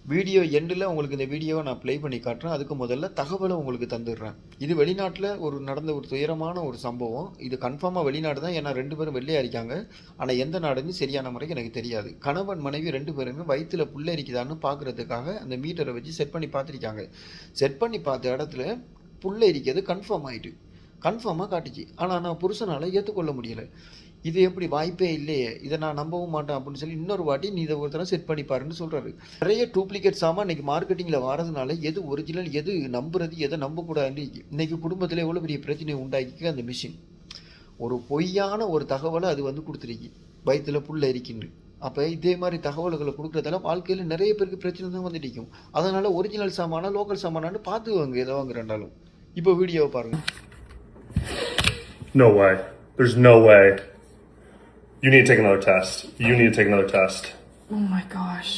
Video எண்டில் உங்களுக்கு இந்த வீடியோவை நான் ப்ளே பண்ணி காட்டுறேன். அதுக்கு முதல்ல தகவலை உங்களுக்கு தந்துடுறேன். இது வெளிநாட்டில் நடந்த ஒரு துயரமான ஒரு சம்பவம். இது கன்ஃபார்மாக வெளிநாடு தான். ஏன்னா 2 பேரும் வெள்ளையாக இருக்காங்க. ஆனால் எந்த நாடுன்னு சரியான முறைக்கு எனக்கு தெரியாது. கணவன் மனைவி 2 பேருமே வயிற்றில் புள்ள இருக்குதான்னு பார்க்குறதுக்காக அந்த மீட்டரை வச்சு செட் பண்ணி பார்த்துருக்காங்க. செட் பண்ணி பார்த்த இடத்துல புள்ள இருக்கிறது கன்ஃபார்ம் ஆகிட்டு கன்ஃபார்மாக காட்டுச்சு. ஆனால் நான் புருஷனால் ஏற்றுக்கொள்ள முடியலை. இது எப்படி, வாய்ப்பே இல்லையே, இதை நான் நம்பவும் மாட்டேன் அப்படின்னு சொல்லி இன்னொரு வாட்டி நீ இதை ஒரு தடவை செட் பண்ணி பாருன்னு சொல்கிறாரு. நிறைய டூப்ளிகேட் சாமான் இன்றைக்கி மார்க்கெட்டிங்கில் வரதுனால எது ஒரிஜினல் எது நம்புறது எதை நம்பக்கூடாது இன்றைக்கி குடும்பத்தில் எவ்வளோ பெரிய பிரச்சனை உண்டாக்கி அந்த மிஷின் ஒரு பொய்யான ஒரு தகவலை அது கொடுத்துருக்கு, வயிற்றில் புள்ள இருக்கின்று. அப்போ இதே மாதிரி தகவல்களை கொடுக்குறதால வாழ்க்கையில் நிறைய பேருக்கு பிரச்சனை தான் வந்துட்டு. அதனால் ஒரிஜினல் சாமானா லோக்கல் சாமானான்னு பார்த்துக்குவாங்க எதை வாங்குறண்டாலும். இப்போ வீடியோவை பாருங்கள். No way. There's no way. You need to take another test. You need to take another test. Oh my gosh.